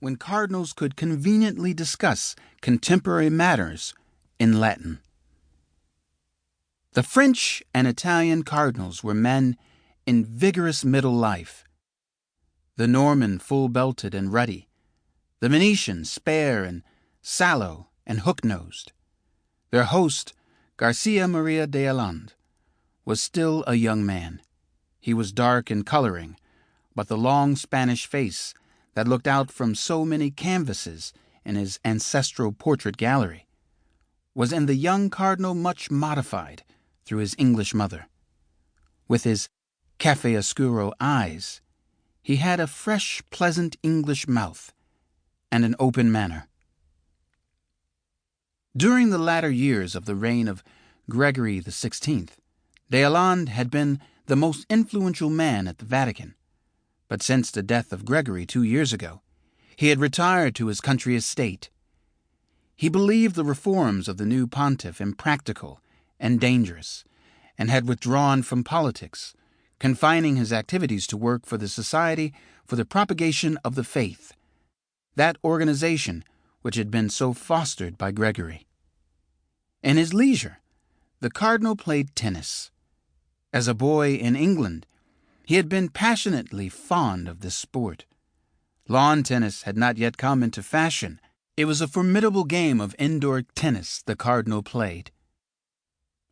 when cardinals could conveniently discuss contemporary matters in Latin. The French and Italian cardinals were men in vigorous middle life, the Norman full-belted and ruddy, the Venetian spare and sallow and hook-nosed. Their host, Garcia Maria de Allende, was still a young man. He was dark in coloring, but the long Spanish face that looked out from so many canvases in his ancestral portrait gallery was in the young cardinal much modified through his English mother. With his cafe oscuro eyes, he had a fresh, pleasant English mouth and an open manner. During the latter years of the reign of Gregory XVI, de Allende had been the most influential man at the Vatican, but since the death of Gregory 2 years ago, he had retired to his country estate. He believed the reforms of the new pontiff impractical and dangerous, and had withdrawn from politics, confining his activities to work for the Society for the Propagation of the Faith, that organization which had been so fostered by Gregory. In his leisure, the cardinal played tennis. As a boy in England, he had been passionately fond of this sport. Lawn tennis had not yet come into fashion. It was a formidable game of indoor tennis the cardinal played.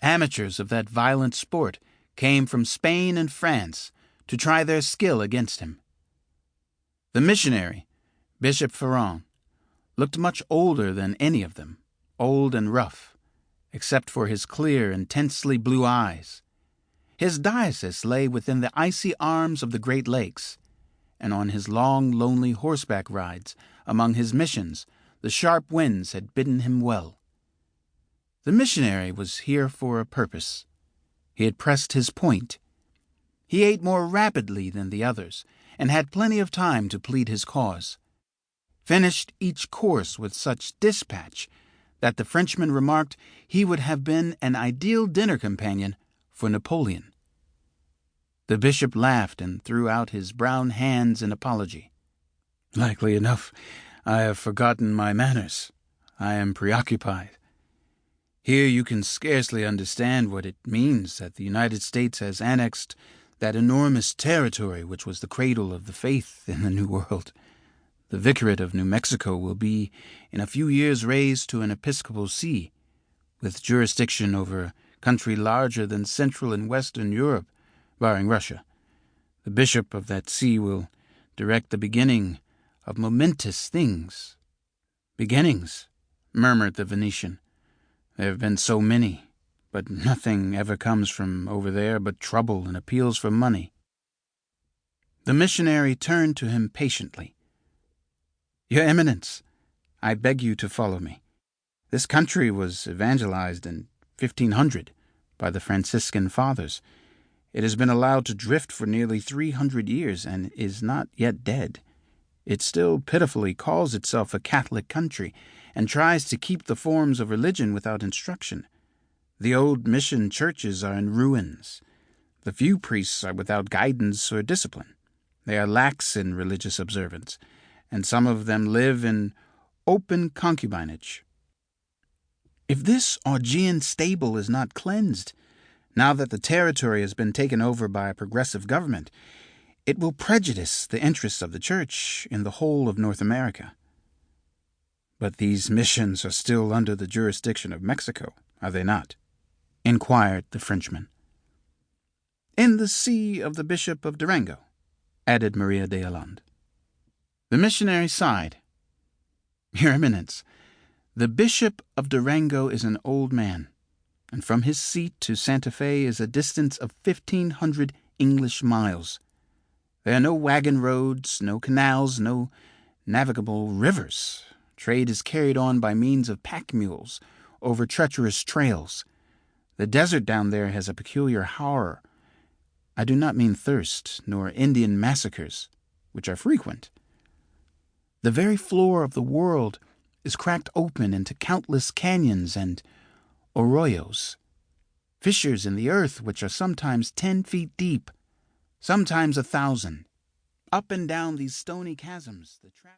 Amateurs of that violent sport came from Spain and France to try their skill against him. The missionary, Bishop Ferrand, looked much older than any of them, old and rough, except for his clear, intensely blue eyes. His diocese lay within the icy arms of the Great Lakes, and on his long, lonely horseback rides among his missions, the sharp winds had bidden him well. The missionary was here for a purpose. He had pressed his point. He ate more rapidly than the others, and had plenty of time to plead his cause. Finished each course with such dispatch that the Frenchman remarked he would have been an ideal dinner companion for Napoleon. The bishop laughed and threw out his brown hands in apology. "Likely enough, I have forgotten my manners. I am preoccupied. Here you can scarcely understand what it means that the United States has annexed that enormous territory which was the cradle of the faith in the New World. The Vicariate of New Mexico will be in a few years raised to an episcopal see, with jurisdiction over a country larger than Central and Western Europe, barring Russia. The bishop of that see will direct the beginning of momentous things." "Beginnings," murmured the Venetian. "There have been so many, but nothing ever comes from over there but trouble and appeals for money." The missionary turned to him patiently. "Your Eminence, I beg you to follow me. This country was evangelized in 1500 by the Franciscan fathers. It has been allowed to drift for nearly 300 years and is not yet dead. It still pitifully calls itself a Catholic country and tries to keep the forms of religion without instruction. The old mission churches are in ruins. The few priests are without guidance or discipline. They are lax in religious observance, and some of them live in open concubinage. If this Augean stable is not cleansed, now that the territory has been taken over by a progressive government, it will prejudice the interests of the Church in the whole of North America." "But these missions are still under the jurisdiction of Mexico, are they not?" inquired the Frenchman. "In the see of the Bishop of Durango," added Maria de Allende. The missionary sighed. "Your Eminence, the Bishop of Durango is an old man, and from his seat to Santa Fe is a distance of 1,500 English miles. There are no wagon roads, no canals, no navigable rivers. Trade is carried on by means of pack mules over treacherous trails. The desert down there has a peculiar horror. I do not mean thirst, nor Indian massacres, which are frequent. The very floor of the world is cracked open into countless canyons and arroyos, fissures in the earth which are sometimes 10 feet deep, sometimes 1,000. Up and down these stony chasms, the